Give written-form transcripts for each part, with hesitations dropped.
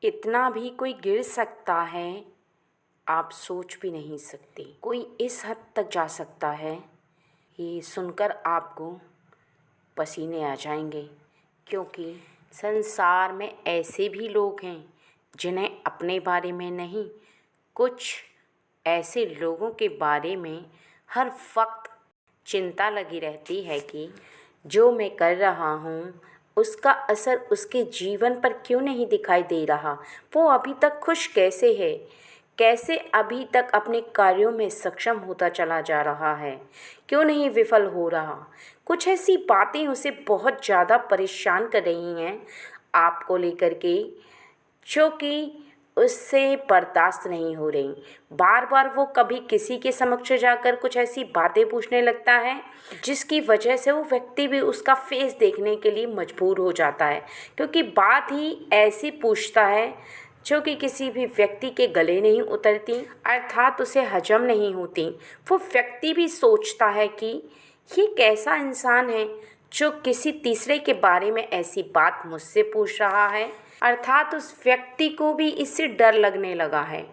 इतना भी कोई गिर सकता है, आप सोच भी नहीं सकते। कोई इस हद तक जा सकता है, ये सुनकर आपको पसीने आ जाएंगे, क्योंकि संसार में ऐसे भी लोग हैं जिन्हें अपने बारे में नहीं, कुछ ऐसे लोगों के बारे में हर वक्त चिंता लगी रहती है कि जो मैं कर रहा हूँ उसका असर उसके जीवन पर क्यों नहीं दिखाई दे रहा, वो अभी तक खुश कैसे है, कैसे अभी तक अपने कार्यों में सक्षम होता चला जा रहा है, क्यों नहीं विफल हो रहा। कुछ ऐसी बातें उसे बहुत ज़्यादा परेशान कर रही हैं आपको लेकर के, जो कि उससे बर्दाश्त नहीं हो रही। बार बार वो कभी किसी के समक्ष जाकर कुछ ऐसी बातें पूछने लगता है जिसकी वजह से वो व्यक्ति भी उसका फेस देखने के लिए मजबूर हो जाता है, क्योंकि बात ही ऐसी पूछता है जो कि किसी भी व्यक्ति के गले नहीं उतरती, अर्थात उसे हजम नहीं होती। वो व्यक्ति भी सोचता है कि ये कैसा इंसान है जो किसी तीसरे के बारे में ऐसी बात मुझसे पूछ रहा है, अर्थात उस व्यक्ति को भी इससे डर लगने लगा है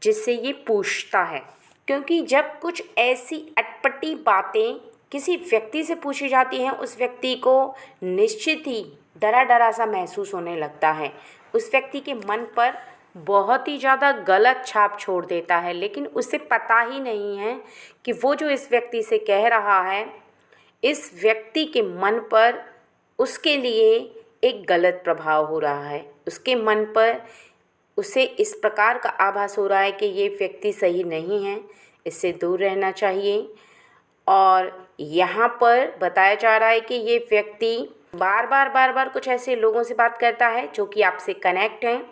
जिससे ये पूछता है। क्योंकि जब कुछ ऐसी अटपटी बातें किसी व्यक्ति से पूछी जाती हैं, उस व्यक्ति को निश्चित ही डरा डरा सा महसूस होने लगता है। उस व्यक्ति के मन पर बहुत ही ज़्यादा गलत छाप छोड़ देता है, लेकिन उसे पता ही नहीं है कि वो जो इस व्यक्ति से कह रहा है, इस व्यक्ति के मन पर उसके लिए एक गलत प्रभाव हो रहा है। उसके मन पर उसे इस प्रकार का आभास हो रहा है कि ये व्यक्ति सही नहीं है, इससे दूर रहना चाहिए। और यहाँ पर बताया जा रहा है कि ये व्यक्ति बार बार कुछ ऐसे लोगों से बात करता है जो कि आपसे कनेक्ट हैं,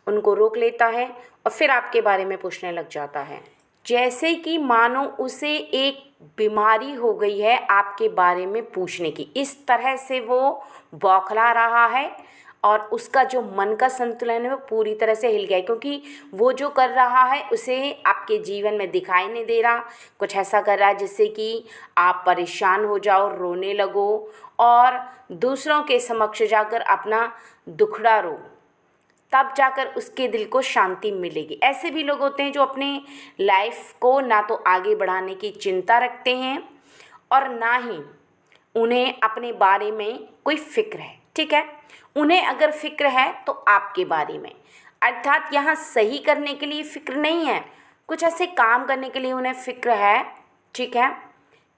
उनको रोक लेता है और फिर आपके बारे में पूछने लग जाता है, जैसे कि मानो उसे एक बीमारी हो गई है आपके बारे में पूछने की। इस तरह से वो बौखला रहा है और उसका जो मन का संतुलन है वो पूरी तरह से हिल गया है, क्योंकि वो जो कर रहा है उसे आपके जीवन में दिखाई नहीं दे रहा। कुछ ऐसा कर रहा है जिससे कि आप परेशान हो जाओ, रोने लगो और दूसरों के समक्ष जाकर अपना दुखड़ा रो, तब जाकर उसके दिल को शांति मिलेगी। ऐसे भी लोग होते हैं जो अपने लाइफ को ना तो आगे बढ़ाने की चिंता रखते हैं और ना ही उन्हें अपने बारे में कोई फ़िक्र है, ठीक है। उन्हें अगर फ़िक्र है तो आपके बारे में, अर्थात यहाँ सही करने के लिए फ़िक्र नहीं है, कुछ ऐसे काम करने के लिए उन्हें फ़िक्र है, ठीक है,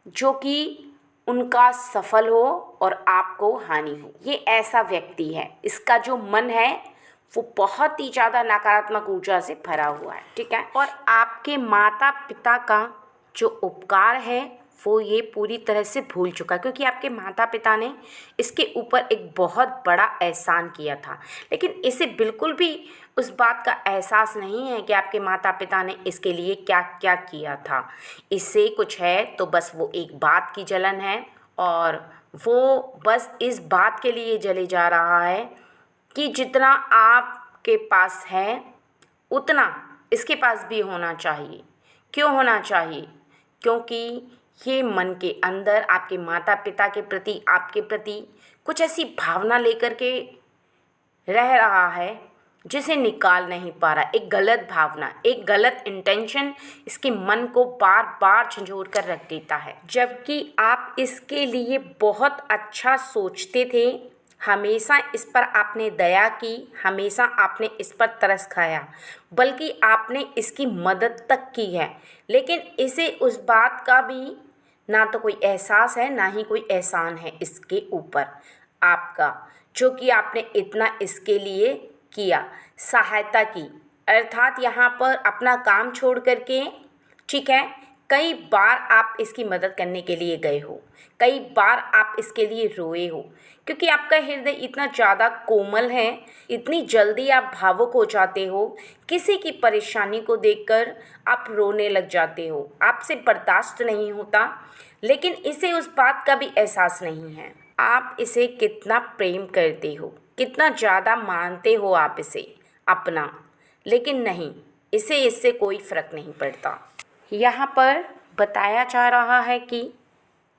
जो कि उनका सफल हो और आपको हानि हो। ये ऐसा व्यक्ति है, इसका जो मन है वो बहुत ही ज़्यादा नकारात्मक ऊर्जा से भरा हुआ है, ठीक है। और आपके माता पिता का जो उपकार है वो ये पूरी तरह से भूल चुका है, क्योंकि आपके माता पिता ने इसके ऊपर एक बहुत बड़ा एहसान किया था, लेकिन इसे बिल्कुल भी उस बात का एहसास नहीं है कि आपके माता पिता ने इसके लिए क्या क्या किया था। इससे कुछ है तो बस वो एक बात की जलन है और वो बस इस बात के लिए जले जा रहा है कि जितना आपके पास है उतना इसके पास भी होना चाहिए। क्यों होना चाहिए? क्योंकि ये मन के अंदर आपके माता पिता के प्रति, आपके प्रति कुछ ऐसी भावना लेकर के रह रहा है जिसे निकाल नहीं पा रहा। एक गलत भावना, एक गलत इंटेंशन इसके मन को बार बार झंझोर कर रख देता है, जबकि आप इसके लिए बहुत अच्छा सोचते थे। हमेशा इस पर आपने दया की, हमेशा आपने इस पर तरस खाया, बल्कि आपने इसकी मदद तक की है, लेकिन इसे उस बात का भी ना तो कोई एहसास है ना ही कोई एहसान है इसके ऊपर आपका, जो कि आपने इतना इसके लिए किया, सहायता की, अर्थात यहाँ पर अपना काम छोड़ करके, ठीक है, कई बार आप इसकी मदद करने के लिए गए हो, कई बार आप इसके लिए रोए हो, क्योंकि आपका हृदय इतना ज़्यादा कोमल है, इतनी जल्दी आप भावुक हो जाते हो, किसी की परेशानी को देखकर आप रोने लग जाते हो, आपसे बर्दाश्त नहीं होता, लेकिन इसे उस बात का भी एहसास नहीं है आप इसे कितना प्रेम करते हो, कितना ज़्यादा मानते हो आप इसे अपना, लेकिन नहीं, इसे इससे कोई फ़र्क नहीं पड़ता। यहाँ पर बताया जा रहा है कि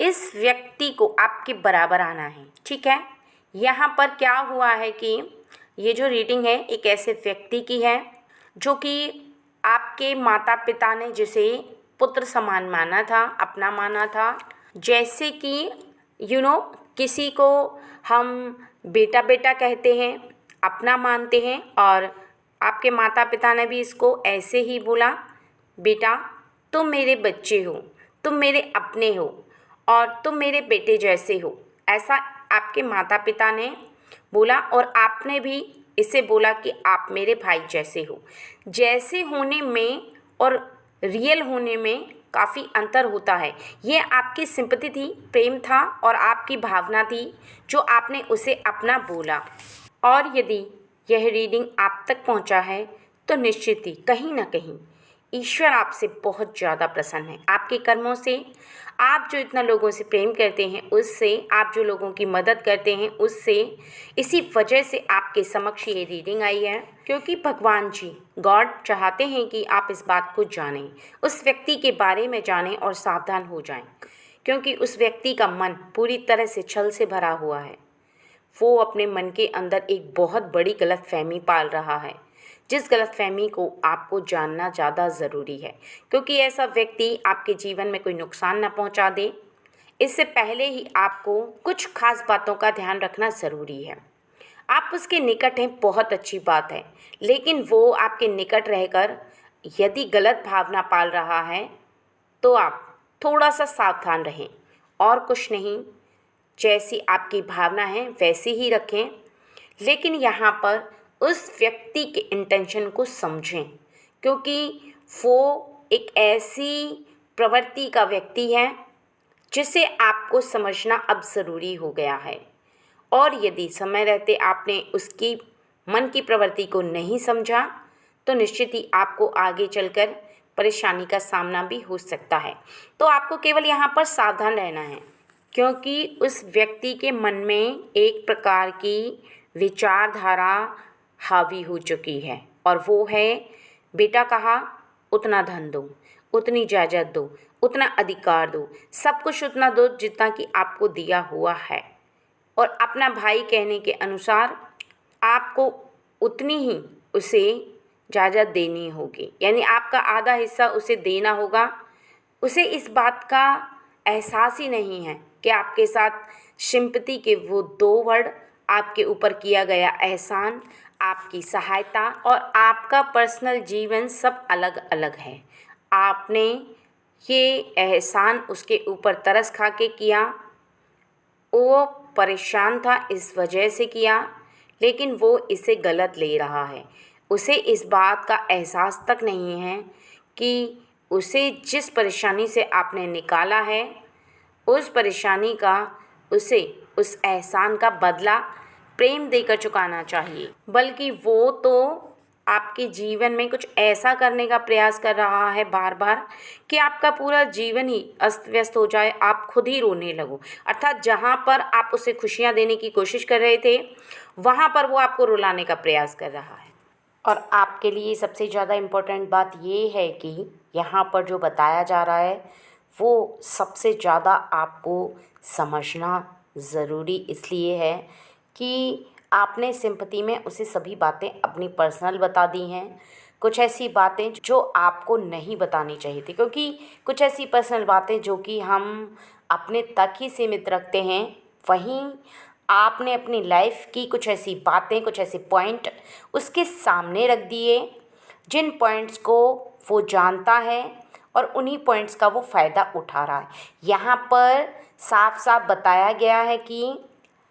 इस व्यक्ति को आपके बराबर आना है, ठीक है। यहाँ पर क्या हुआ है कि ये जो रीडिंग है एक ऐसे व्यक्ति की है जो कि आपके माता पिता ने जिसे पुत्र समान माना था, अपना माना था। जैसे कि किसी को हम बेटा बेटा कहते हैं, अपना मानते हैं, और आपके माता पिता ने भी इसको ऐसे ही बोला, बेटा तुम मेरे बच्चे हो, तुम मेरे अपने हो और तुम मेरे बेटे जैसे हो। ऐसा आपके माता पिता ने बोला और आपने भी इसे बोला कि आप मेरे भाई जैसे हो। जैसे होने में और रियल होने में काफ़ी अंतर होता है। ये आपकी सिंपैथी थी, प्रेम था और आपकी भावना थी जो आपने उसे अपना बोला। और यदि यह रीडिंग आप तक पहुंचा है तो निश्चित ही कहीं ना कहीं ईश्वर आपसे बहुत ज़्यादा प्रसन्न है, आपके कर्मों से। आप जो इतना लोगों से प्रेम करते हैं उससे, आप जो लोगों की मदद करते हैं उससे, इसी वजह से आपके समक्ष ये रीडिंग आई है। क्योंकि भगवान जी, गॉड चाहते हैं कि आप इस बात को जानें, उस व्यक्ति के बारे में जानें और सावधान हो जाएं। क्योंकि उस व्यक्ति का मन पूरी तरह से छल से भरा हुआ है। वो अपने मन के अंदर एक बहुत बड़ी गलतफहमी पाल रहा है, जिस गलतफहमी को आपको जानना ज़्यादा ज़रूरी है। क्योंकि ऐसा व्यक्ति आपके जीवन में कोई नुकसान ना पहुंचा दे, इससे पहले ही आपको कुछ खास बातों का ध्यान रखना ज़रूरी है। आप उसके निकट हैं, बहुत अच्छी बात है, लेकिन वो आपके निकट रहकर यदि गलत भावना पाल रहा है तो आप थोड़ा सा सावधान रहें। और कुछ नहीं, जैसी आपकी भावना है वैसी ही रखें, लेकिन यहाँ पर उस व्यक्ति के इंटेंशन को समझें। क्योंकि वो एक ऐसी प्रवृत्ति का व्यक्ति है जिसे आपको समझना अब ज़रूरी हो गया है। और यदि समय रहते आपने उसकी मन की प्रवृत्ति को नहीं समझा तो निश्चित ही आपको आगे चलकर परेशानी का सामना भी हो सकता है। तो आपको केवल यहाँ पर सावधान रहना है, क्योंकि उस व्यक्ति के मन में एक प्रकार की विचारधारा हावी हो चुकी है और वो है, बेटा कहा उतना धन दो, उतनी जायदाद दो, उतना अधिकार दो, सब कुछ उतना दो जितना कि आपको दिया हुआ है। और अपना भाई कहने के अनुसार आपको उतनी ही उसे जायदाद देनी होगी, यानी आपका आधा हिस्सा उसे देना होगा। उसे इस बात का एहसास ही नहीं है कि आपके साथ सिंपैथी के वो 2 वर्ड, आपके ऊपर किया गया एहसान, आपकी सहायता और आपका पर्सनल जीवन सब अलग अलग है। आपने ये एहसान उसके ऊपर तरस खा के किया, वो परेशान था इस वजह से किया, लेकिन वो इसे गलत ले रहा है। उसे इस बात का एहसास तक नहीं है कि उसे जिस परेशानी से आपने निकाला है उस परेशानी का उसे उस एहसान का बदला प्रेम देकर चुकाना चाहिए। बल्कि वो तो आपके जीवन में कुछ ऐसा करने का प्रयास कर रहा है बार बार कि आपका पूरा जीवन ही अस्त व्यस्त हो जाए, आप खुद ही रोने लगो। अर्थात जहाँ पर आप उसे खुशियाँ देने की कोशिश कर रहे थे वहाँ पर वो आपको रुलाने का प्रयास कर रहा है। और आपके लिए सबसे ज़्यादा इम्पोर्टेंट बात ये है कि यहाँ पर जो बताया जा रहा है वो सबसे ज़्यादा आपको समझना ज़रूरी इसलिए है कि आपने सिंपैथी में उसे सभी बातें अपनी पर्सनल बता दी हैं। कुछ ऐसी बातें जो आपको नहीं बतानी चाहिए थी, क्योंकि कुछ ऐसी पर्सनल बातें जो कि हम अपने तक ही सीमित रखते हैं, वहीं आपने अपनी लाइफ की कुछ ऐसी बातें, कुछ ऐसे पॉइंट उसके सामने रख दिए जिन पॉइंट्स को वो जानता है और उन्हीं पॉइंट्स का वो फ़ायदा उठा रहा है। यहाँ पर साफ साफ बताया गया है कि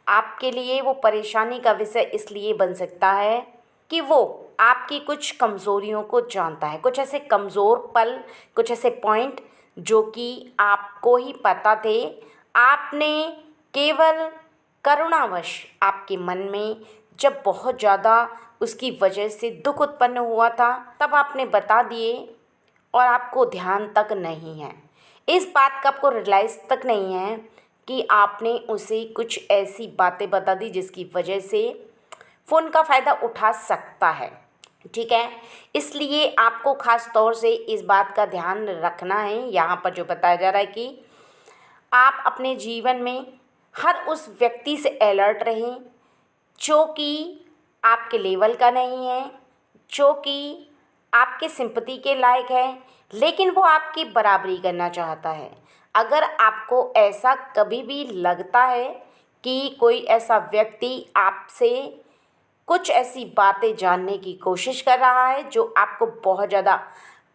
आपके लिए वो परेशानी का विषय इसलिए बन सकता है कि वो आपकी कुछ कमज़ोरियों को जानता है। कुछ ऐसे कमज़ोर पल, कुछ ऐसे पॉइंट जो कि आपको ही पता थे, आपने केवल करुणावश आपके मन में जब बहुत ज़्यादा उसकी वजह से दुख उत्पन्न हुआ था तब आपने बता दिए और आपको ध्यान तक नहीं है, इस बात का आपको रियलाइज़ तक नहीं है कि आपने उसे कुछ ऐसी बातें बता दी जिसकी वजह से वो उनका फ़ायदा उठा सकता है। ठीक है, इसलिए आपको ख़ास तौर से इस बात का ध्यान रखना है। यहाँ पर जो बताया जा रहा है कि आप अपने जीवन में हर उस व्यक्ति से अलर्ट रहें जो कि आपके लेवल का नहीं है, जो कि आपके सिंपैथी के लायक है, लेकिन वो आपकी बराबरी करना चाहता है। अगर आपको ऐसा कभी भी लगता है कि कोई ऐसा व्यक्ति आपसे कुछ ऐसी बातें जानने की कोशिश कर रहा है जो आपको बहुत ज़्यादा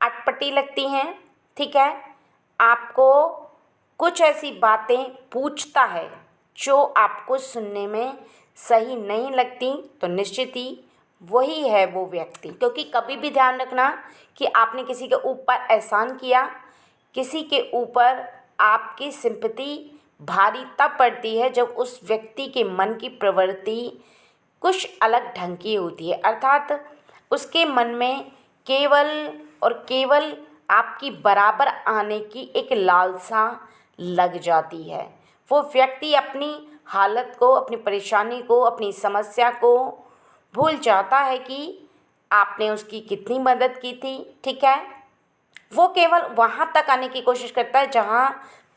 अटपटी लगती हैं, ठीक है, आपको कुछ ऐसी बातें पूछता है जो आपको सुनने में सही नहीं लगती, तो निश्चित ही वही है वो व्यक्ति। क्योंकि कभी भी ध्यान रखना कि आपने किसी के ऊपर एहसान किया, किसी के ऊपर आपकी सिंपैथी भारी तब पड़ती है जब उस व्यक्ति के मन की प्रवृत्ति कुछ अलग ढंग की होती है, अर्थात उसके मन में केवल और केवल आपकी बराबर आने की एक लालसा लग जाती है। वो व्यक्ति अपनी हालत को, अपनी परेशानी को, अपनी समस्या को भूल जाता है कि आपने उसकी कितनी मदद की थी, ठीक है। वो केवल वहाँ तक आने की कोशिश करता है जहाँ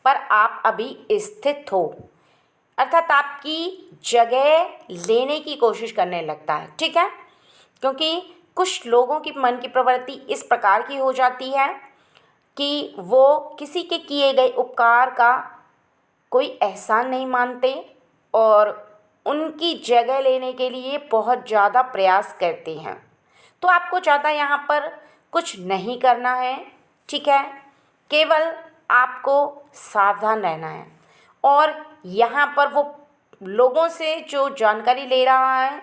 पर आप अभी स्थित हो, अर्थात आपकी जगह लेने की कोशिश करने लगता है, ठीक है। क्योंकि कुछ लोगों की मन की प्रवृत्ति इस प्रकार की हो जाती है कि वो किसी के किए गए उपकार का कोई एहसान नहीं मानते और उनकी जगह लेने के लिए बहुत ज़्यादा प्रयास करते हैं। तो आपको ज़्यादा यहाँ पर कुछ नहीं करना है, ठीक है, केवल आपको सावधान रहना है। और यहाँ पर वो लोगों से जो जानकारी ले रहा है,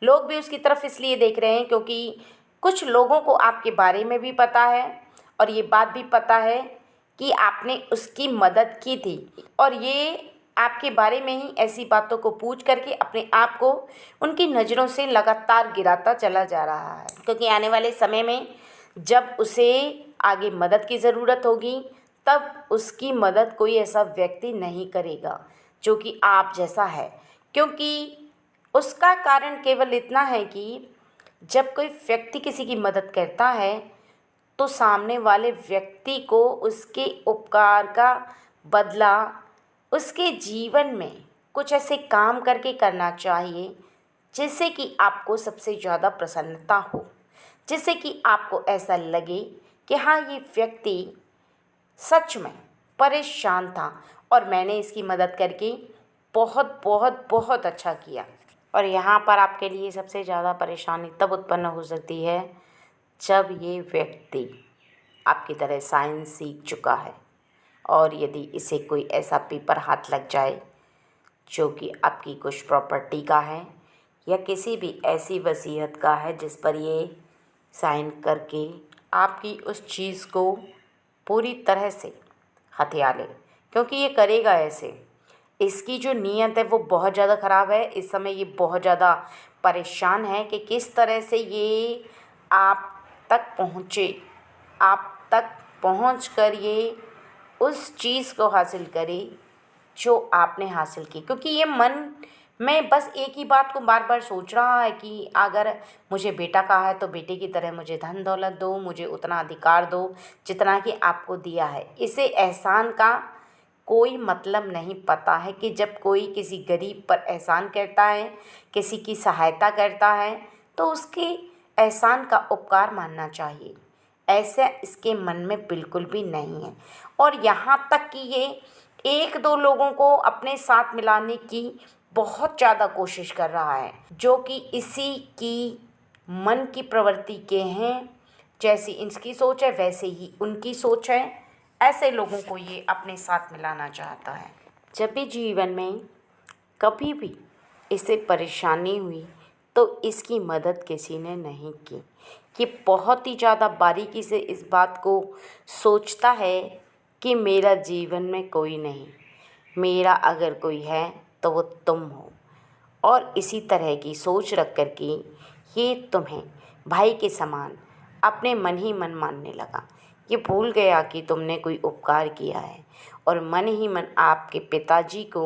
लोग भी उसकी तरफ इसलिए देख रहे हैं क्योंकि कुछ लोगों को आपके बारे में भी पता है और ये बात भी पता है कि आपने उसकी मदद की थी, और ये आपके बारे में ही ऐसी बातों को पूछ करके अपने आप को उनकी नज़रों से लगातार गिराता चला जा रहा है। क्योंकि आने वाले समय में जब उसे आगे मदद की ज़रूरत होगी, तब उसकी मदद कोई ऐसा व्यक्ति नहीं करेगा जो कि आप जैसा है। क्योंकि उसका कारण केवल इतना है कि जब कोई व्यक्ति किसी की मदद करता है तो सामने वाले व्यक्ति को उसके उपकार का बदला उसके जीवन में कुछ ऐसे काम करके करना चाहिए जिससे कि आपको सबसे ज़्यादा प्रसन्नता हो, जिससे कि आपको ऐसा लगे कि हाँ, ये व्यक्ति सच में परेशान था और मैंने इसकी मदद करके बहुत बहुत बहुत अच्छा किया। और यहाँ पर आपके लिए सबसे ज़्यादा परेशानी तब उत्पन्न हो सकती है जब ये व्यक्ति आपकी तरह साइंस सीख चुका है और यदि इसे कोई ऐसा पेपर हाथ लग जाए जो कि आपकी कुछ प्रॉपर्टी का है या किसी भी ऐसी वसीयत का है जिस पर ये साइन करके आपकी उस चीज़ को पूरी तरह से हथिया ले। क्योंकि ये करेगा ऐसे, इसकी जो नीयत है वो बहुत ज़्यादा ख़राब है। इस समय ये बहुत ज़्यादा परेशान है कि किस तरह से ये आप तक पहुँचे, आप तक पहुँच कर ये उस चीज़ को हासिल करे जो आपने हासिल की। क्योंकि ये मन में बस एक ही बात को बार बार सोच रहा है कि अगर मुझे बेटा कहा है तो बेटे की तरह मुझे धन दौलत दो, मुझे उतना अधिकार दो जितना कि आपको दिया है। इसे एहसान का कोई मतलब नहीं पता है कि जब कोई किसी गरीब पर एहसान करता है, किसी की सहायता करता है, तो उसके एहसान का उपकार मानना चाहिए। ऐसा इसके मन में बिल्कुल भी नहीं है। और यहाँ तक कि ये एक दो लोगों को अपने साथ मिलाने की बहुत ज़्यादा कोशिश कर रहा है जो कि इसी की मन की प्रवृत्ति के हैं। जैसी इसकी सोच है वैसे ही उनकी सोच है। ऐसे लोगों को ये अपने साथ मिलाना चाहता है। जब भी जीवन में कभी भी इसे परेशानी हुई तो इसकी मदद किसी ने नहीं की। ये बहुत ही ज़्यादा बारीकी से इस बात को सोचता है कि मेरा जीवन में कोई नहीं, मेरा अगर कोई है तो वो तुम हो। और इसी तरह की सोच रख कर के ये तुम्हें भाई के समान अपने मन ही मन मानने लगा। ये भूल गया कि तुमने कोई उपकार किया है और मन ही मन आपके पिताजी को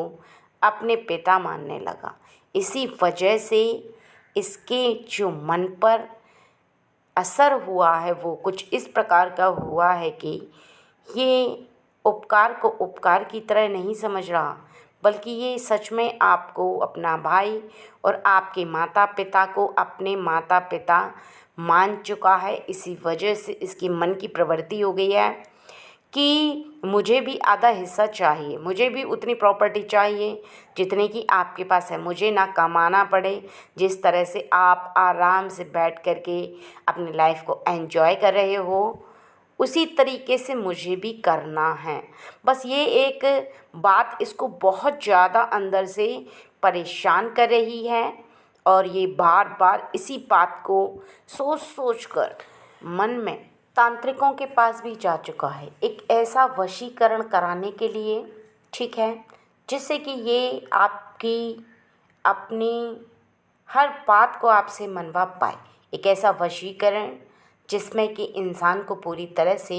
अपने पिता मानने लगा। इसी वजह से इसके जो मन पर असर हुआ है वो कुछ इस प्रकार का हुआ है कि ये उपकार को उपकार की तरह नहीं समझ रहा, बल्कि ये सच में आपको अपना भाई और आपके माता पिता को अपने माता पिता मान चुका है। इसी वजह से इसकी मन की प्रवृत्ति हो गई है कि मुझे भी आधा हिस्सा चाहिए, मुझे भी उतनी प्रॉपर्टी चाहिए जितने की आपके पास है। मुझे ना कमाना पड़े, जिस तरह से आप आराम से बैठ कर के अपनी लाइफ को एंजॉय कर रहे हो उसी तरीके से मुझे भी करना है। बस ये एक बात इसको बहुत ज़्यादा अंदर से परेशान कर रही है और ये बार बार इसी बात को सोच सोच कर मन में तांत्रिकों के पास भी जा चुका है, एक ऐसा वशीकरण कराने के लिए, ठीक है, जिससे कि ये आपकी अपनी हर बात को आपसे मनवा पाए। एक ऐसा वशीकरण जिसमें कि इंसान को पूरी तरह से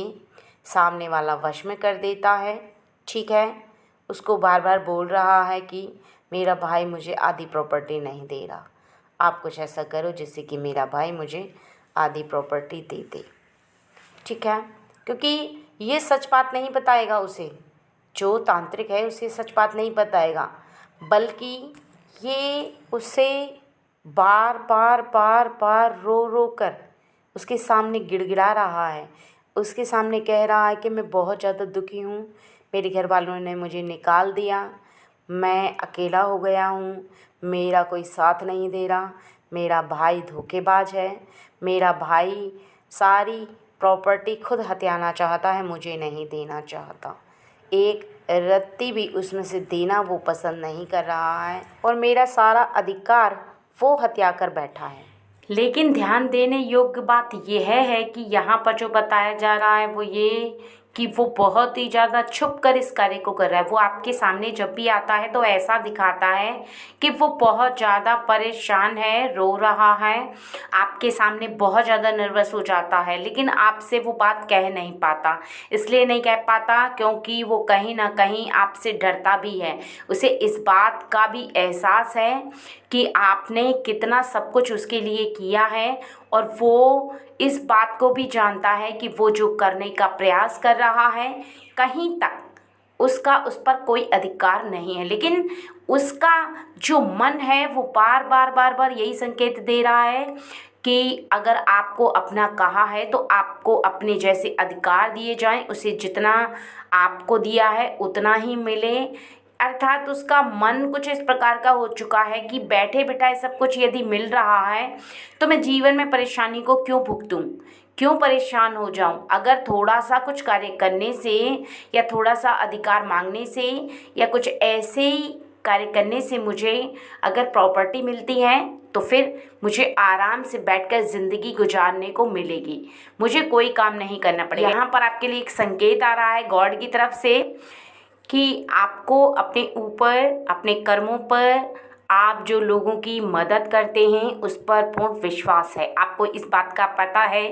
सामने वाला वश में कर देता है, ठीक है। उसको बार बार बोल रहा है कि मेरा भाई मुझे आधी प्रॉपर्टी नहीं दे रहा, आप कुछ ऐसा करो जिससे कि मेरा भाई मुझे आधी प्रॉपर्टी दे दे, ठीक है। क्योंकि ये सच बात नहीं बताएगा उसे, जो तांत्रिक है उसे सच बात नहीं बताएगा, बल्कि ये उसे बार बार बार बार रो रो कर उसके सामने गिड़गिड़ा रहा है, उसके सामने कह रहा है कि मैं बहुत ज़्यादा दुखी हूँ, मेरे घर वालों ने मुझे निकाल दिया, मैं अकेला हो गया हूँ, मेरा कोई साथ नहीं दे रहा, मेरा भाई धोखेबाज है, मेरा भाई सारी प्रॉपर्टी खुद हथियाना चाहता है, मुझे नहीं देना चाहता, एक रत्ती भी उसमें से देना वो पसंद नहीं कर रहा है और मेरा सारा अधिकार वो हत्या कर बैठा है। लेकिन ध्यान देने योग्य बात यह है कि यहाँ पर जो बताया जा रहा है वो ये कि वो बहुत ही ज़्यादा छुप कर इस कार्य को कर रहा है। वो आपके सामने जब भी आता है तो ऐसा दिखाता है कि वो बहुत ज़्यादा परेशान है, रो रहा है, आपके सामने बहुत ज़्यादा नर्वस हो जाता है, लेकिन आपसे वो बात कह नहीं पाता। इसलिए नहीं कह पाता क्योंकि वो कहीं ना कहीं आपसे डरता भी है। उसे इस बात का भी एहसास है कि आपने कितना सब कुछ उसके लिए किया है और वो इस बात को भी जानता है कि वो जो करने का प्रयास कर रहा है कहीं तक उसका उस पर कोई अधिकार नहीं है, लेकिन उसका जो मन है वो बार बार बार बार यही संकेत दे रहा है कि अगर आपको अपना कहा है तो आपको अपने जैसे अधिकार दिए जाएं, उसे जितना आपको दिया है उतना ही मिले। अर्थात उसका मन कुछ इस प्रकार का हो चुका है कि बैठे बिठाए सब कुछ यदि मिल रहा है तो मैं जीवन में परेशानी को क्यों भुगतूं, क्यों परेशान हो जाऊं। अगर थोड़ा सा कुछ कार्य करने से या थोड़ा सा अधिकार मांगने से या कुछ ऐसे ही कार्य करने से मुझे अगर प्रॉपर्टी मिलती है तो फिर मुझे आराम से बैठकर ज़िंदगी गुजारने को मिलेगी, मुझे कोई काम नहीं करना पड़ेगा। यहाँ पर आपके लिए एक संकेत आ रहा है गॉड की तरफ से कि आपको अपने ऊपर, अपने कर्मों पर, आप जो लोगों की मदद करते हैं उस पर पूर्ण विश्वास है। आपको इस बात का पता है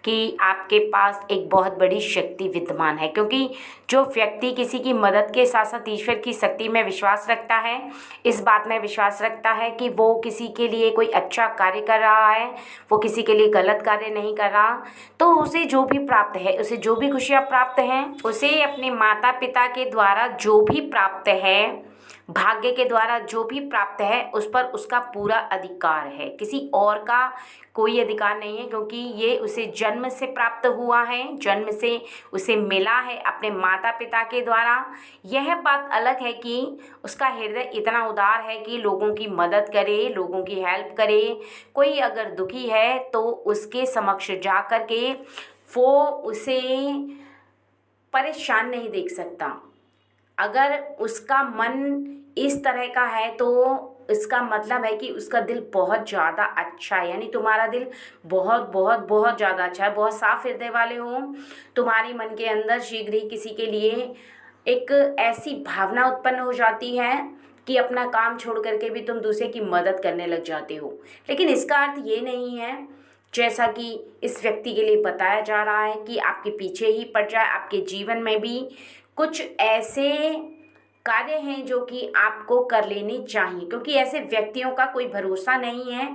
कि आपके पास एक बहुत बड़ी शक्ति विद्यमान है, क्योंकि जो व्यक्ति किसी की मदद के साथ साथ ईश्वर की शक्ति में विश्वास रखता है, इस बात में विश्वास रखता है कि वो किसी के लिए कोई अच्छा कार्य कर रहा है, वो किसी के लिए गलत कार्य नहीं कर रहा, तो उसे जो भी प्राप्त है, उसे जो भी खुशियाँ प्राप्त हैं, उसे अपने माता पिता के द्वारा जो भी प्राप्त है, भाग्य के द्वारा जो भी प्राप्त है उस पर उसका पूरा अधिकार है, किसी और का कोई अधिकार नहीं है, क्योंकि ये उसे जन्म से प्राप्त हुआ है, जन्म से उसे मिला है अपने माता पिता के द्वारा। यह बात अलग है कि उसका हृदय इतना उदार है कि लोगों की मदद करे, लोगों की हेल्प करे, कोई अगर दुखी है तो उसके समक्ष जा कर के वो उसे परेशान नहीं देख सकता। अगर उसका मन इस तरह का है तो इसका मतलब है कि उसका दिल बहुत ज़्यादा अच्छा है, यानी तुम्हारा दिल बहुत बहुत बहुत ज़्यादा अच्छा है, बहुत साफ हृदय वाले हो। तुम्हारे मन के अंदर शीघ्र ही किसी के लिए एक ऐसी भावना उत्पन्न हो जाती है कि अपना काम छोड़ करके भी तुम दूसरे की मदद करने लग जाते हो। लेकिन इसका अर्थ ये नहीं है, जैसा कि इस व्यक्ति के लिए बताया जा रहा है, कि आपके पीछे ही पड़ जाए। आपके जीवन में भी कुछ ऐसे कार्य हैं जो कि आपको कर लेने चाहिए, क्योंकि ऐसे व्यक्तियों का कोई भरोसा नहीं है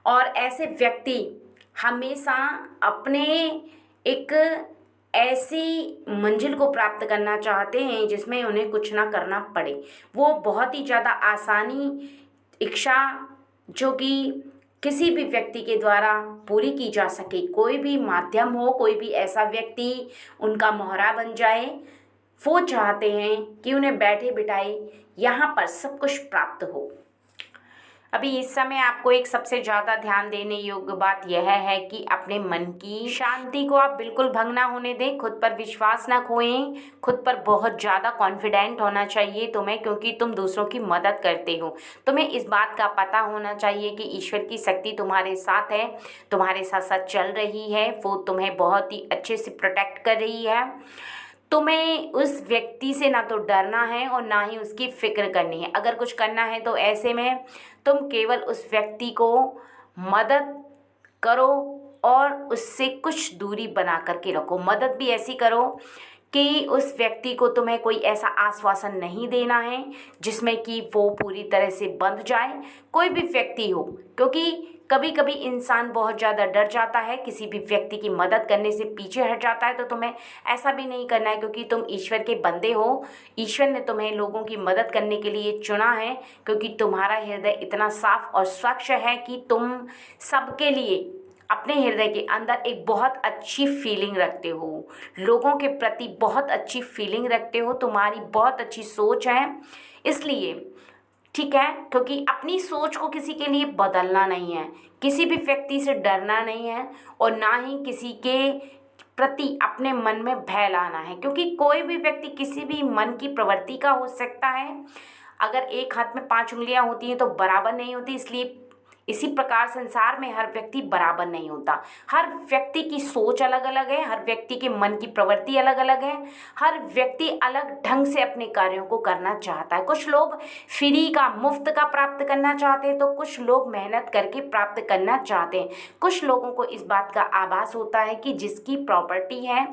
और ऐसे व्यक्ति हमेशा अपने एक ऐसी मंजिल को प्राप्त करना चाहते हैं जिसमें उन्हें कुछ ना करना पड़े। वो बहुत ही ज़्यादा आसानी इच्छा जो कि किसी भी व्यक्ति के द्वारा पूरी की जा सके, कोई भी माध्यम हो, कोई भी ऐसा व्यक्ति उनका मोहरा बन जाए, वो चाहते हैं कि उन्हें बैठे बिठाए यहाँ पर सब कुछ प्राप्त हो। अभी इस समय आपको एक सबसे ज़्यादा ध्यान देने योग्य बात यह है कि अपने मन की शांति को आप बिल्कुल भंग ना होने दें, खुद पर विश्वास ना खोएं, खुद पर बहुत ज़्यादा कॉन्फिडेंट होना चाहिए तुम्हें, क्योंकि तुम दूसरों की मदद करते हो। तुम्हें इस बात का पता होना चाहिए कि ईश्वर की शक्ति तुम्हारे साथ है, तुम्हारे साथ साथ चल रही है, वो तुम्हें बहुत ही अच्छे से प्रोटेक्ट कर रही है। तुम्हें उस व्यक्ति से ना तो डरना है और ना ही उसकी फिक्र करनी है। अगर कुछ करना है तो ऐसे में तुम केवल उस व्यक्ति को मदद करो और उससे कुछ दूरी बना करके रखो। मदद भी ऐसी करो कि उस व्यक्ति को तुम्हें कोई ऐसा आश्वासन नहीं देना है जिसमें कि वो पूरी तरह से बंध जाए, कोई भी व्यक्ति हो, क्योंकि कभी कभी इंसान बहुत ज़्यादा डर जाता है, किसी भी व्यक्ति की मदद करने से पीछे हट जाता है। तो तुम्हें ऐसा भी नहीं करना है, क्योंकि तुम ईश्वर के बंदे हो। ईश्वर ने तुम्हें लोगों की मदद करने के लिए चुना है, क्योंकि तुम्हारा हृदय इतना साफ और स्वच्छ है कि तुम सबके लिए अपने हृदय के अंदर एक बहुत अच्छी फीलिंग रखते हो, लोगों के प्रति बहुत अच्छी फीलिंग रखते हो, तुम्हारी बहुत अच्छी सोच है। इसलिए ठीक है, क्योंकि अपनी सोच को किसी के लिए बदलना नहीं है, किसी भी व्यक्ति से डरना नहीं है और ना ही किसी के प्रति अपने मन में भय लाना है, क्योंकि कोई भी व्यक्ति किसी भी मन की प्रवृत्ति का हो सकता है। अगर एक हाथ में 5 उंगलियां होती हैं तो बराबर नहीं होती, इसलिए इसी प्रकार संसार में हर व्यक्ति बराबर नहीं होता। हर व्यक्ति की सोच अलग अलग है, हर व्यक्ति के मन की प्रवृत्ति अलग अलग है, हर व्यक्ति अलग ढंग से अपने कार्यों को करना चाहता है। कुछ लोग फ्री का, मुफ्त का प्राप्त करना चाहते हैं, तो कुछ लोग मेहनत करके प्राप्त करना चाहते हैं। कुछ लोगों को इस बात का आभास होता है कि जिसकी प्रॉपर्टी है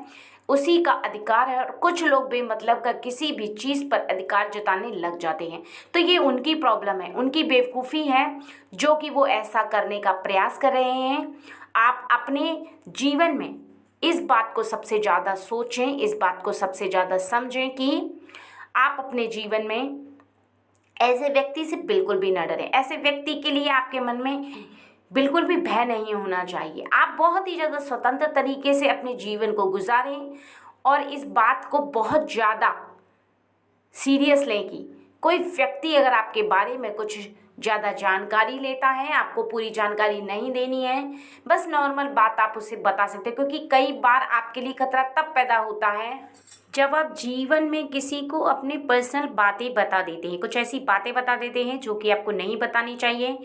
उसी का अधिकार है, और कुछ लोग बेमतलब का किसी भी चीज़ पर अधिकार जताने लग जाते हैं। तो ये उनकी प्रॉब्लम है, उनकी बेवकूफ़ी है जो कि वो ऐसा करने का प्रयास कर रहे हैं। आप अपने जीवन में इस बात को सबसे ज़्यादा सोचें, इस बात को सबसे ज़्यादा समझें कि आप अपने जीवन में ऐसे व्यक्ति से बिल्कुल भी न डरें। ऐसे व्यक्ति के लिए आपके मन में बिल्कुल भी भय नहीं होना चाहिए। आप बहुत ही ज़्यादा स्वतंत्र तरीके से अपने जीवन को गुजारें और इस बात को बहुत ज़्यादा सीरियस लें कि कोई व्यक्ति अगर आपके बारे में कुछ ज़्यादा जानकारी लेता है, आपको पूरी जानकारी नहीं देनी है, बस नॉर्मल बात आप उसे बता सकते हैं, क्योंकि कई बार आपके लिए खतरा तब पैदा होता है जब आप जीवन में किसी को अपनी पर्सनल बातें बता देते हैं, कुछ ऐसी बातें बता देते हैं जो कि आपको नहीं बतानी चाहिए।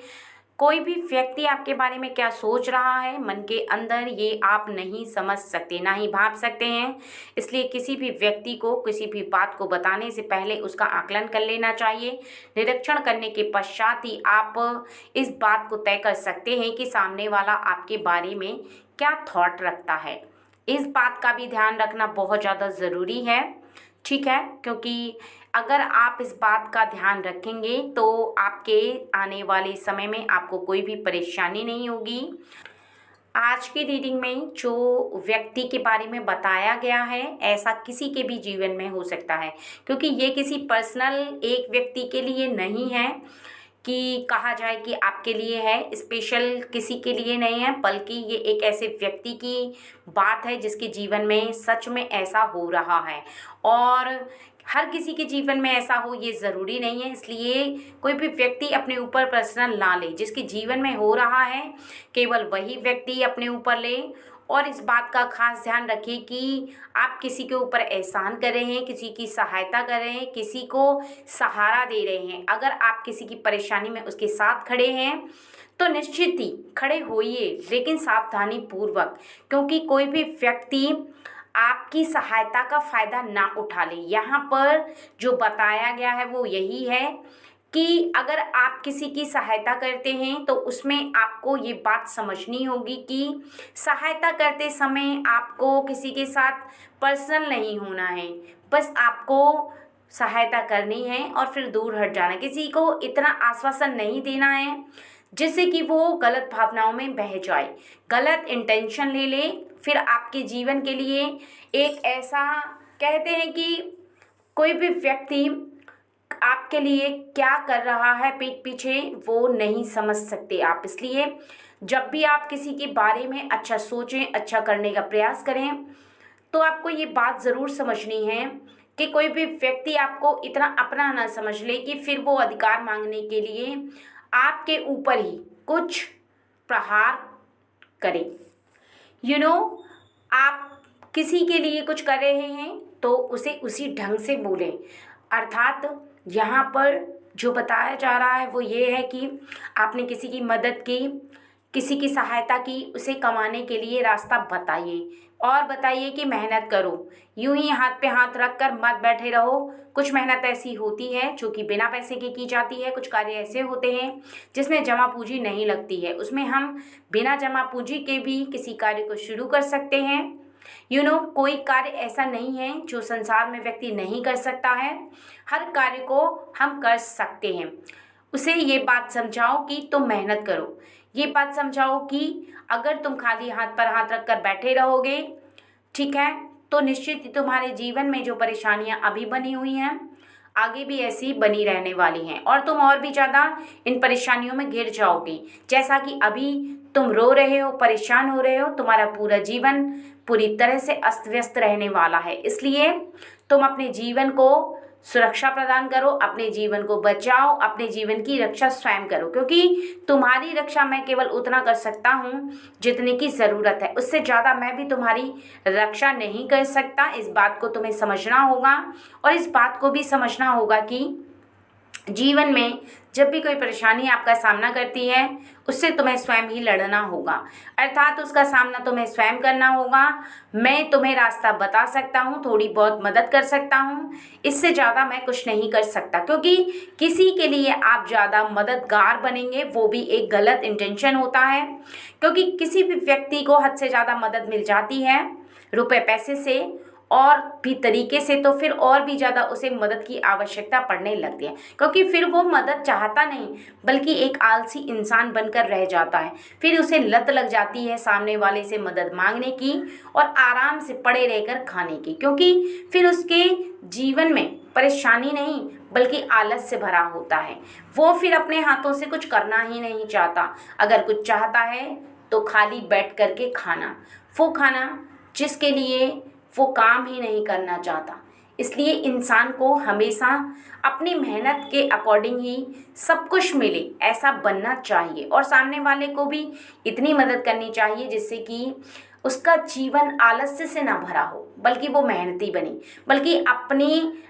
कोई भी व्यक्ति आपके बारे में क्या सोच रहा है मन के अंदर, ये आप नहीं समझ सकते, ना ही भाप सकते हैं। इसलिए किसी भी व्यक्ति को किसी भी बात को बताने से पहले उसका आकलन कर लेना चाहिए। निरीक्षण करने के पश्चात ही आप इस बात को तय कर सकते हैं कि सामने वाला आपके बारे में क्या थॉट रखता है। इस बात का भी ध्यान रखना बहुत ज़्यादा ज़रूरी है, ठीक है, क्योंकि अगर आप इस बात का ध्यान रखेंगे तो आपके आने वाले समय में आपको कोई भी परेशानी नहीं होगी। आज की रीडिंग में जो व्यक्ति के बारे में बताया गया है ऐसा किसी के भी जीवन में हो सकता है, क्योंकि ये किसी पर्सनल एक व्यक्ति के लिए नहीं है कि कहा जाए कि आपके लिए है, स्पेशल किसी के लिए नहीं है, बल्कि ये एक ऐसे व्यक्ति की बात है जिसके जीवन में सच में ऐसा हो रहा है। और हर किसी के जीवन में ऐसा हो ये ज़रूरी नहीं है, इसलिए कोई भी व्यक्ति अपने ऊपर पर्सनल ना ले। जिसके जीवन में हो रहा है केवल वही व्यक्ति अपने ऊपर ले। और इस बात का खास ध्यान रखिए कि आप किसी के ऊपर एहसान कर रहे हैं, किसी की सहायता कर रहे हैं, किसी को सहारा दे रहे हैं। अगर आप किसी की परेशानी में उसके साथ खड़े हैं तो निश्चित ही खड़े होइए, लेकिन सावधानी पूर्वक, क्योंकि कोई भी व्यक्ति आपकी सहायता का फ़ायदा ना उठा ले। यहाँ पर जो बताया गया है वो यही है कि अगर आप किसी की सहायता करते हैं तो उसमें आपको ये बात समझनी होगी कि सहायता करते समय आपको किसी के साथ पर्सनल नहीं होना है, बस आपको सहायता करनी है और फिर दूर हट जाना है। किसी को इतना आश्वासन नहीं देना है जिससे कि वो गलत भावनाओं में बह जाए, गलत इंटेंशन ले ले, फिर आपके जीवन के लिए एक ऐसा, कहते हैं कि कोई भी व्यक्ति आपके लिए क्या कर रहा है पीठ पीछे वो नहीं समझ सकते आप। इसलिए जब भी आप किसी के बारे में अच्छा सोचें, अच्छा करने का प्रयास करें, तो आपको ये बात ज़रूर समझनी है कि कोई भी व्यक्ति आपको इतना अपना ना समझ ले कि फिर वो अधिकार मांगने के लिए आपके ऊपर ही कुछ प्रहार करे। आप किसी के लिए कुछ कर रहे हैं तो उसे उसी ढंग से बोलें। अर्थात यहाँ पर जो बताया जा रहा है वो ये है कि आपने किसी की मदद की, किसी की सहायता की, उसे कमाने के लिए रास्ता बताइए और बताइए कि मेहनत करो। यूं ही हाथ पे हाथ रख कर मत बैठे रहो। कुछ मेहनत ऐसी होती है जो कि बिना पैसे की जाती है, कुछ कार्य ऐसे होते हैं जिसमें जमा पूंजी नहीं लगती है, उसमें हम बिना जमा पूंजी के भी किसी कार्य को शुरू कर सकते हैं। कोई कार्य ऐसा नहीं है जो संसार में व्यक्ति नहीं कर सकता है, हर कार्य को हम कर सकते हैं। उसे ये बात समझाओ कि तुम मेहनत करो, ये बात समझाओ कि अगर तुम खाली हाथ पर हाथ रख कर बैठे रहोगे, ठीक है, तो निश्चित ही तुम्हारे जीवन में जो परेशानियां अभी बनी हुई हैं आगे भी ऐसी बनी रहने वाली हैं और तुम और भी ज़्यादा इन परेशानियों में घिर जाओगे। जैसा कि अभी तुम रो रहे हो, परेशान हो रहे हो, तुम्हारा पूरा जीवन पूरी तरह से अस्त व्यस्त रहने वाला है। इसलिए तुम अपने जीवन को सुरक्षा प्रदान करो, अपने जीवन को बचाओ, अपने जीवन की रक्षा स्वयं करो, क्योंकि तुम्हारी रक्षा मैं केवल उतना कर सकता हूँ जितने की ज़रूरत है, उससे ज़्यादा मैं भी तुम्हारी रक्षा नहीं कर सकता। इस बात को तुम्हें समझना होगा और इस बात को भी समझना होगा कि जीवन में जब भी कोई परेशानी आपका सामना करती है उससे तुम्हें स्वयं ही लड़ना होगा, अर्थात उसका सामना तुम्हें स्वयं करना होगा। मैं तुम्हें रास्ता बता सकता हूँ, थोड़ी बहुत मदद कर सकता हूँ, इससे ज़्यादा मैं कुछ नहीं कर सकता, क्योंकि किसी के लिए आप ज़्यादा मददगार बनेंगे वो भी एक गलत इंटेंशन होता है, क्योंकि किसी भी व्यक्ति को हद से ज़्यादा मदद मिल जाती है रुपए पैसे से और भी तरीके से, तो फिर और भी ज़्यादा उसे मदद की आवश्यकता पड़ने लगती है, क्योंकि फिर वो मदद चाहता नहीं बल्कि एक आलसी इंसान बनकर रह जाता है। फिर उसे लत लग जाती है सामने वाले से मदद मांगने की और आराम से पड़े रहकर खाने की, क्योंकि फिर उसके जीवन में परेशानी नहीं बल्कि आलस से भरा होता है। वो फिर अपने हाथों से कुछ करना ही नहीं चाहता, अगर कुछ चाहता है तो खाली बैठ कर के खाना, वो खाना जिसके लिए वो काम ही नहीं करना चाहता। इसलिए इंसान को हमेशा अपनी मेहनत के अकॉर्डिंग ही सब कुछ मिले ऐसा बनना चाहिए और सामने वाले को भी इतनी मदद करनी चाहिए जिससे कि उसका जीवन आलस्य से ना भरा हो, बल्कि वो मेहनती बने, बल्कि अपने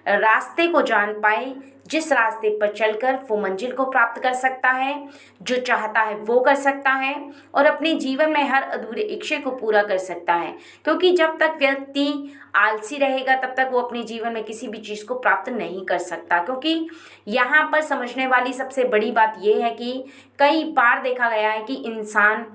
रास्ते को जान पाए, जिस रास्ते पर चलकर वो मंजिल को प्राप्त कर सकता है, जो चाहता है वो कर सकता है और अपने जीवन में हर अधूरे इच्छा को पूरा कर सकता है। क्योंकि जब तक व्यक्ति आलसी रहेगा तब तक वो अपने जीवन में किसी भी चीज़ को प्राप्त नहीं कर सकता। क्योंकि यहाँ पर समझने वाली सबसे बड़ी बात ये है कि कई बार देखा गया है कि इंसान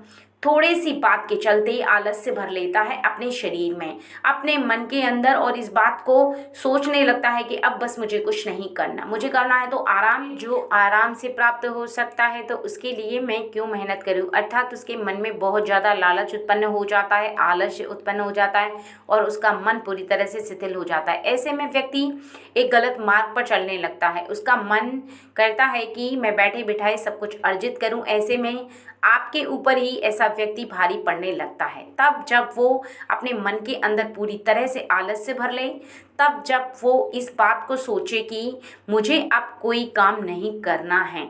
थोड़ी सी बात के चलते आलस से भर लेता है अपने शरीर में, अपने मन के अंदर, और इस बात को सोचने लगता है कि अब बस मुझे कुछ नहीं करना, मुझे करना है तो आराम, जो आराम से प्राप्त हो सकता है तो उसके लिए मैं क्यों मेहनत करूं। अर्थात उसके मन में बहुत ज़्यादा लालच उत्पन्न हो जाता है, आलस्य उत्पन्न हो जाता है और उसका मन पूरी तरह से शिथिल हो जाता है। ऐसे में व्यक्ति एक गलत मार्ग पर चलने लगता है, उसका मन करता है कि मैं बैठे बिठाए सब कुछ अर्जित करूं। ऐसे में आपके ऊपर ही ऐसा व्यक्ति भारी पड़ने लगता है। तब जब वो अपने मन के अंदर पूरी तरह से आलस से भर ले, तब जब वो इस बात को सोचे कि मुझे अब कोई काम नहीं करना है।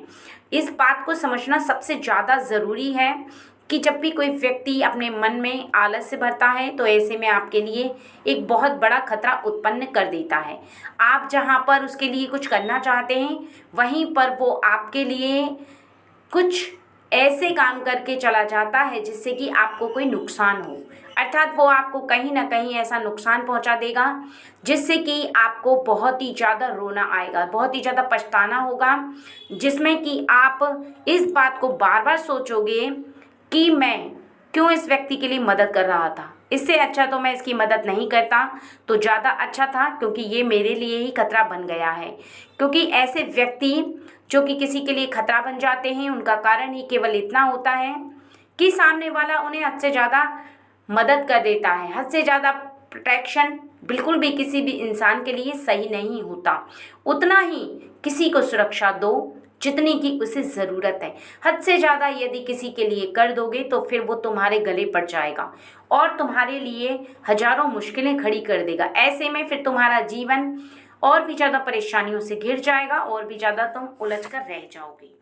इस बात को समझना सबसे ज़्यादा ज़रूरी है कि जब भी कोई व्यक्ति अपने मन में आलस से भरता है तो ऐसे में आपके लिए एक बहुत बड़ा खतरा उत्पन्न कर देता है। आप जहाँ पर उसके लिए कुछ करना चाहते हैं वहीं पर वो आपके लिए कुछ ऐसे काम करके चला जाता है जिससे कि आपको कोई नुकसान हो, अर्थात वो आपको कहीं ना कहीं ऐसा नुकसान पहुंचा देगा जिससे कि आपको बहुत ही ज़्यादा रोना आएगा, बहुत ही ज़्यादा पछताना होगा, जिसमें कि आप इस बात को बार बार सोचोगे कि मैं क्यों इस व्यक्ति के लिए मदद कर रहा था। इससे अच्छा तो मैं इसकी मदद नहीं करता तो ज़्यादा अच्छा था, क्योंकि ये मेरे लिए ही खतरा बन गया है। क्योंकि ऐसे व्यक्ति जो कि किसी के लिए खतरा बन जाते हैं, उनका कारण ही केवल इतना होता है कि सामने वाला उन्हें हद से ज़्यादा मदद कर देता है। हद से ज़्यादा प्रोटेक्शन बिल्कुल भी किसी भी इंसान के लिए सही नहीं होता। उतना ही किसी को सुरक्षा दो जितनी की उसे ज़रूरत है। हद से ज़्यादा यदि किसी के लिए कर दोगे तो फिर वो तुम्हारे गले पड़ जाएगा और तुम्हारे लिए हजारों मुश्किलें खड़ी कर देगा। ऐसे में फिर तुम्हारा जीवन और भी ज़्यादा परेशानियों से घिर जाएगा और भी ज़्यादा तुम उलझ कर रह जाओगे।